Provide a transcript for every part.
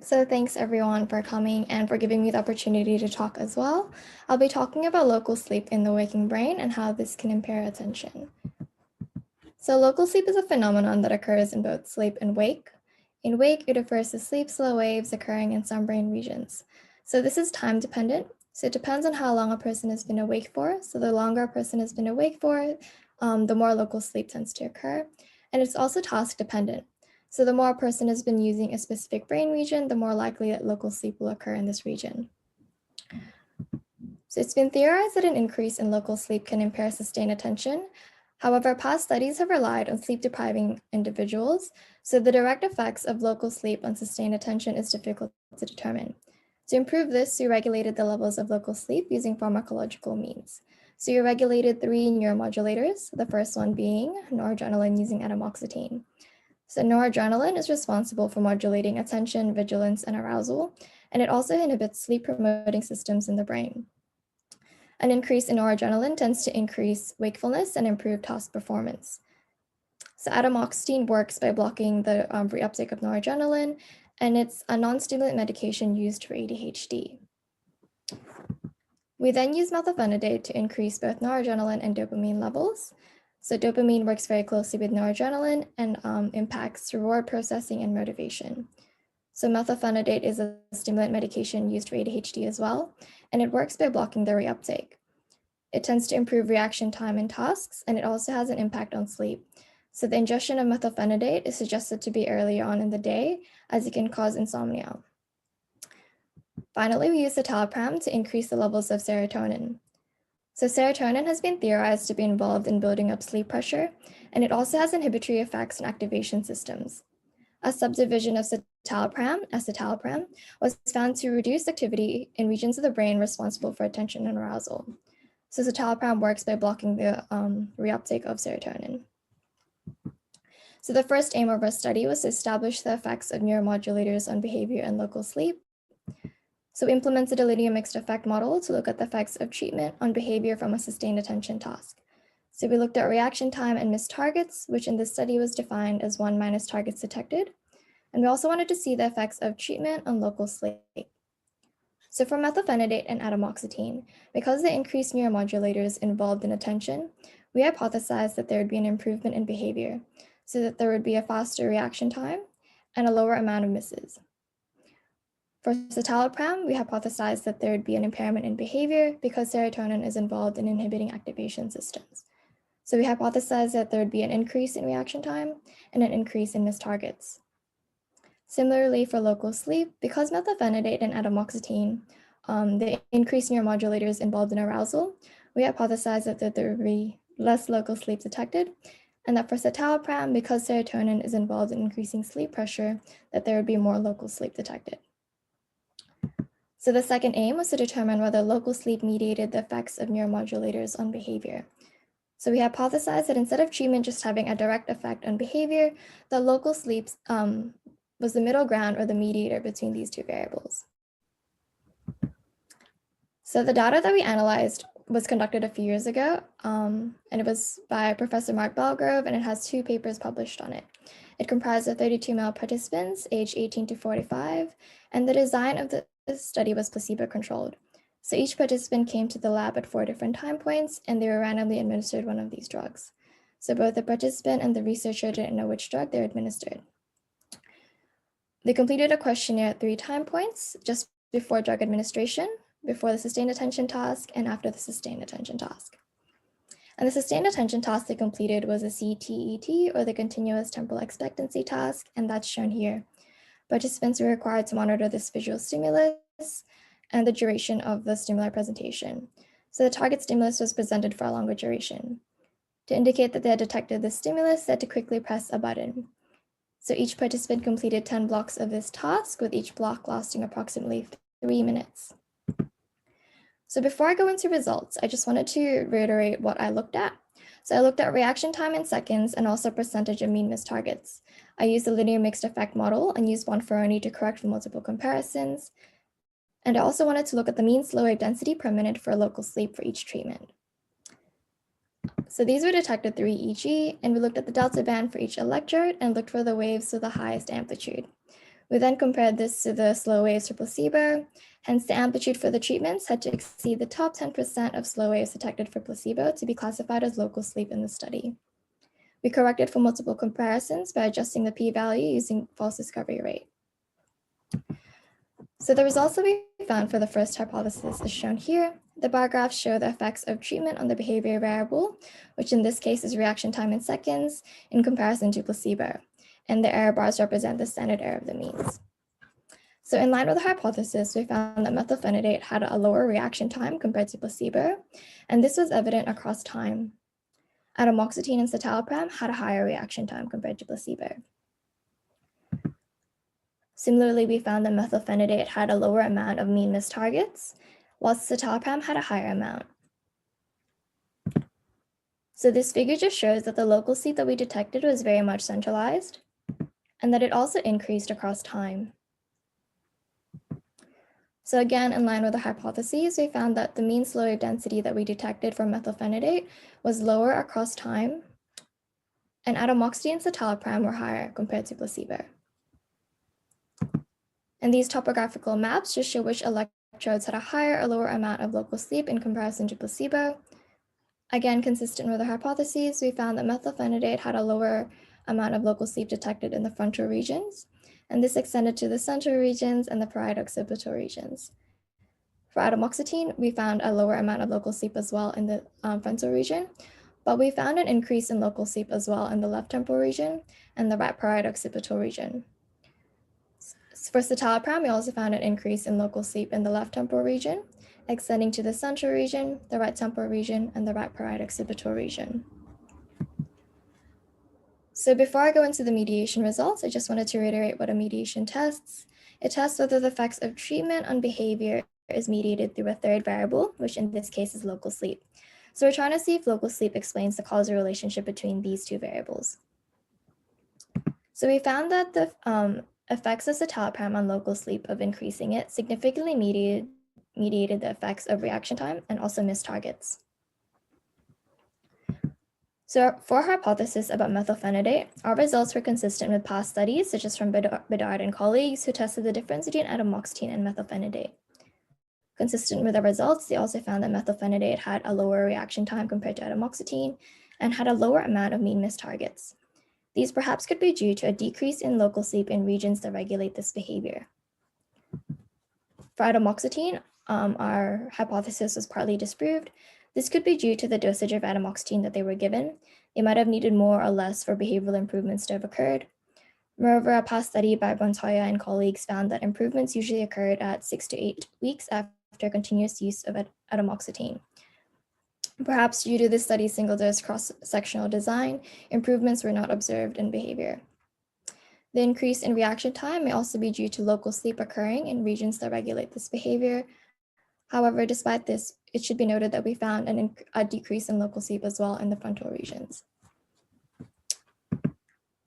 So thanks everyone for coming and for giving me the opportunity to talk as well. I'll be talking about local sleep in the waking brain and how this can impair attention. So local sleep is a phenomenon that occurs in both sleep and wake. In wake, it refers to sleep slow waves occurring in some brain regions. So this is time dependent. So it depends on how long a person has been awake for. So the longer a person has been awake for, the more local sleep tends to occur. And it's also task dependent. So the more a person has been using a specific brain region, the more likely that local sleep will occur in this region. So it's been theorized that an increase in local sleep can impair sustained attention. However, past studies have relied on sleep-depriving individuals, so the direct effects of local sleep on sustained attention is difficult to determine. To improve this, we regulated the levels of local sleep using pharmacological means. So we regulated 3 neuromodulators, the first one being noradrenaline using atomoxetine. So noradrenaline is responsible for modulating attention, vigilance, and arousal, and it also inhibits sleep-promoting systems in the brain. An increase in noradrenaline tends to increase wakefulness and improve task performance. So atomoxetine works by blocking the reuptake of noradrenaline, and it's a non-stimulant medication used for ADHD. We then use methylphenidate to increase both noradrenaline and dopamine levels. So dopamine works very closely with noradrenaline and impacts reward processing and motivation. So methylphenidate is a stimulant medication used for ADHD as well, and it works by blocking the reuptake. It tends to improve reaction time in tasks, and it also has an impact on sleep. So the ingestion of methylphenidate is suggested to be earlier on in the day, as it can cause insomnia. Finally, we use citalopram to increase the levels of serotonin. So serotonin has been theorized to be involved in building up sleep pressure, and it also has inhibitory effects on activation systems. A subdivision of citalopram, escitalopram, was found to reduce activity in regions of the brain responsible for attention and arousal. So citalopram works by blocking the reuptake of serotonin. So the first aim of our study was to establish the effects of neuromodulators on behavior and local sleep. So we implemented a linear mixed effect model to look at the effects of treatment on behavior from a sustained attention task. So we looked at reaction time and missed targets, which in this study was defined as 1 minus targets detected. And we also wanted to see the effects of treatment on local sleep. So for methylphenidate and atomoxetine, because the increased neuromodulators involved in attention, we hypothesized that there would be an improvement in behavior, so that there would be a faster reaction time and a lower amount of misses. For citalopram, we hypothesized that there would be an impairment in behavior because serotonin is involved in inhibiting activation systems. So we hypothesized that there would be an increase in reaction time and an increase in missed targets. Similarly, for local sleep, because methylphenidate and atomoxetine, the increased neuromodulators involved in arousal, we hypothesized that there would be less local sleep detected, and that for citalopram, because serotonin is involved in increasing sleep pressure, that there would be more local sleep detected. So the second aim was to determine whether local sleep mediated the effects of neuromodulators on behavior. So we hypothesized that instead of treatment just having a direct effect on behavior, the local sleep was the middle ground or the mediator between these two variables. So the data that we analyzed was conducted a few years ago, and it was by Professor Mark Belgrove, and it has 2 papers published on it. It comprised of 32 male participants aged 18 to 45, and the design of the study was placebo-controlled. So each participant came to the lab at 4 different time points, and they were randomly administered one of these drugs. So both the participant and the researcher didn't know which drug they were administered. They completed a questionnaire at 3 time points, just before drug administration, before the sustained attention task, and after the sustained attention task. And the sustained attention task they completed was a CTET, or the continuous temporal expectancy task, and that's shown here. Participants were required to monitor this visual stimulus and the duration of the stimuli presentation. So the target stimulus was presented for a longer duration. To indicate that they had detected the stimulus, they had to quickly press a button. So each participant completed 10 blocks of this task, with each block lasting approximately 3 minutes. So before I go into results, I just wanted to reiterate what I looked at. So I looked at reaction time in seconds and also percentage of mean missed targets. I used the linear mixed effect model and used Bonferroni to correct for multiple comparisons. And I also wanted to look at the mean slow wave density per minute for local sleep for each treatment. So these were detected through EEG, and we looked at the delta band for each electrode and looked for the waves with the highest amplitude. We then compared this to the slow waves for placebo, hence the amplitude for the treatments had to exceed the top 10% of slow waves detected for placebo to be classified as local sleep in the study. We corrected for multiple comparisons by adjusting the p-value using false discovery rate. So the results that we found for the first hypothesis is shown here. The bar graphs show the effects of treatment on the behavior variable, which in this case is reaction time in seconds, in comparison to placebo. And the error bars represent the standard error of the means. So in line with the hypothesis, we found that methylphenidate had a lower reaction time compared to placebo, and this was evident across time. Atomoxetine and citalopram had a higher reaction time compared to placebo. Similarly, we found that methylphenidate had a lower amount of mean missed targets, whilst citalopram had a higher amount. So this figure just shows that the local sleep that we detected was very much centralized, and that it also increased across time. So again, in line with the hypotheses, we found that the mean slow wave density that we detected for methylphenidate was lower across time, and atomoxetine and citalopram were higher compared to placebo. And these topographical maps just show which electrodes had a higher or lower amount of local sleep in comparison to placebo. Again, consistent with the hypotheses, we found that methylphenidate had a lower amount of local sleep detected in the frontal regions, and this extended to the central regions and the parieto-occipital regions. For atomoxetine, we found a lower amount of local sleep as well in the frontal region, but we found an increase in local sleep as well in the left temporal region and the right parieto-occipital region. For citalopram, we also found an increase in local sleep in the left temporal region, extending to the central region, the right temporal region, and the right parieto-occipital region. So before I go into the mediation results, I just wanted to reiterate what a mediation tests. It tests whether the effects of treatment on behavior is mediated through a third variable, which in this case is local sleep. So we're trying to see if local sleep explains the causal relationship between these two variables. So we found that the effects of citalopram on local sleep of increasing it significantly mediated the effects of reaction time and also missed targets. So for our hypothesis about methylphenidate, our results were consistent with past studies, such as from Bedard and colleagues, who tested the difference between atomoxetine and methylphenidate. Consistent with the results, they also found that methylphenidate had a lower reaction time compared to atomoxetine and had a lower amount of mean missed targets. These perhaps could be due to a decrease in local sleep in regions that regulate this behavior. For atomoxetine, our hypothesis was partly disproved. This could be due to the dosage of atomoxetine that they were given. They might have needed more or less for behavioral improvements to have occurred. Moreover, a past study by Montoya and colleagues found that improvements usually occurred at 6 to 8 weeks after continuous use of atomoxetine. Perhaps due to this study's single-dose cross-sectional design, improvements were not observed in behavior. The increase in reaction time may also be due to local sleep occurring in regions that regulate this behavior. However, despite this, it should be noted that we found a decrease in local sleep as well in the frontal regions.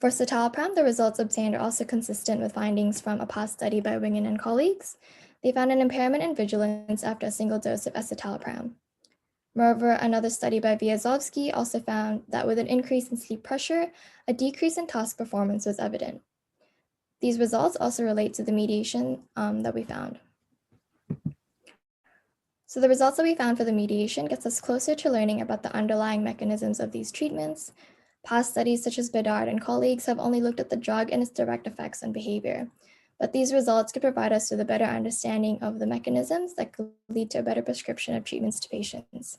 For citalopram, the results obtained are also consistent with findings from a past study by Wingen and colleagues. They found an impairment in vigilance after a single dose of escitalopram. Moreover, another study by Vyazovsky also found that with an increase in sleep pressure, a decrease in task performance was evident. These results also relate to the mediation that we found. So the results that we found for the mediation gets us closer to learning about the underlying mechanisms of these treatments. Past studies such as Bedard and colleagues have only looked at the drug and its direct effects on behavior, but these results could provide us with a better understanding of the mechanisms that could lead to a better prescription of treatments to patients.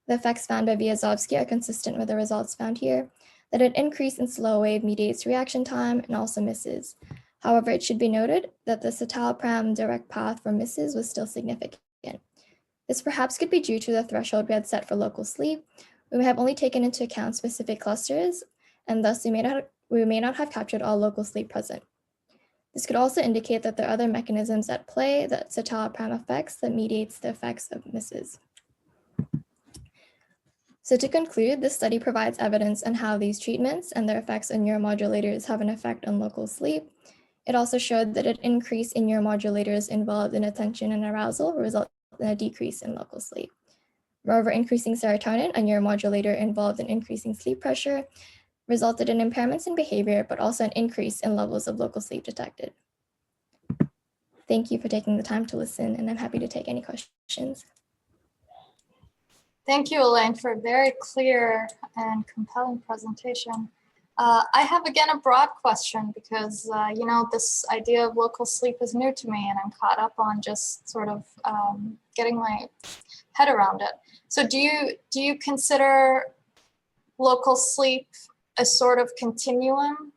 The effects found by Vyazovsky are consistent with the results found here, that an increase in slow wave mediates reaction time and also misses. However, it should be noted that the citalopram direct path for misses was still significant. This perhaps could be due to the threshold we had set for local sleep. We may have only taken into account specific clusters, and thus we may not have captured all local sleep present. This could also indicate that there are other mechanisms at play that citalopram affects that mediates the effects of misses. So to conclude, this study provides evidence on how these treatments and their effects on neuromodulators have an effect on local sleep. It also showed that an increase in neuromodulators involved in attention and arousal results in a decrease in local sleep. Moreover, increasing serotonin, a neuromodulator involved in increasing sleep pressure, resulted in impairments in behavior, but also an increase in levels of local sleep detected. thank you for taking the time to listen, and I'm happy to take any questions. Thank you, Elaine, for a very clear and compelling presentation. I have, again, a broad question because, this idea of local sleep is new to me, and I'm caught up on just sort of getting my head around it. So do you consider local sleep a sort of continuum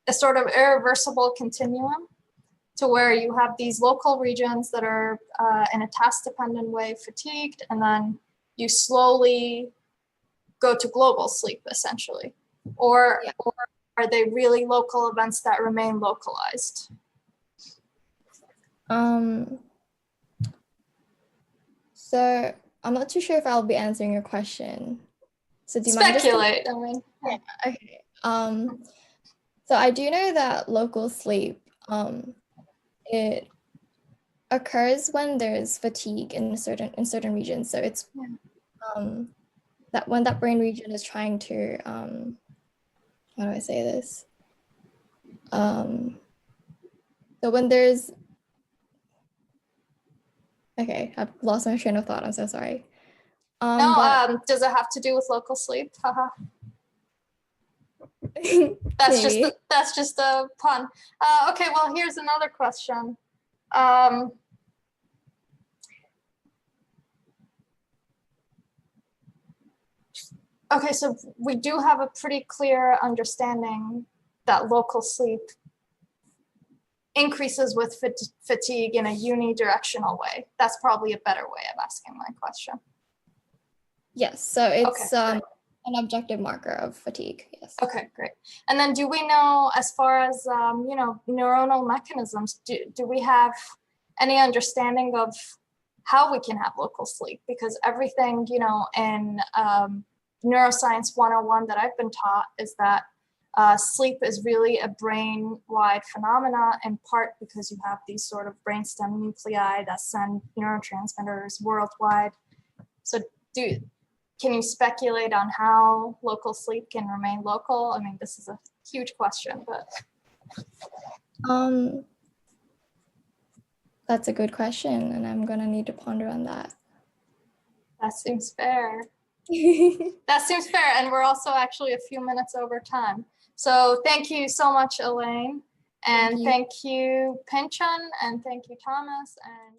a sort of irreversible continuum to where you have these local regions that are in a task-dependent way fatigued, and then you slowly go to global sleep, essentially? Or are they really local events that remain localized? So I'm not too sure if I'll be answering your question. So do you Speculate, mind just okay. So I do know that local sleep, it occurs when there's fatigue in certain regions. So it's that when that brain region is trying to how do I say this? So when there's okay, I've lost my train of thought. I'm so sorry. Does it have to do with local sleep? Haha. That's just a pun. Okay, well, here's another question. Okay, so we do have a pretty clear understanding that local sleep increases with fatigue in a unidirectional way. That's probably a better way of asking my question. Yes, so it's an objective marker of fatigue, yes. Okay, great. And then do we know, as far as, neuronal mechanisms, do we have any understanding of how we can have local sleep? Because everything, in Neuroscience 101 that I've been taught is that sleep is really a brain-wide phenomena, in part because you have these sort of brainstem nuclei that send neurotransmitters worldwide. So can you speculate on how local sleep can remain local? I mean, this is a huge question, but. That's a good question, and I'm gonna need to ponder on that. That seems fair. That seems fair, and we're also actually a few minutes over time. So thank you so much, Elaine, and thank you, Pinchun, and thank you, Thomas. And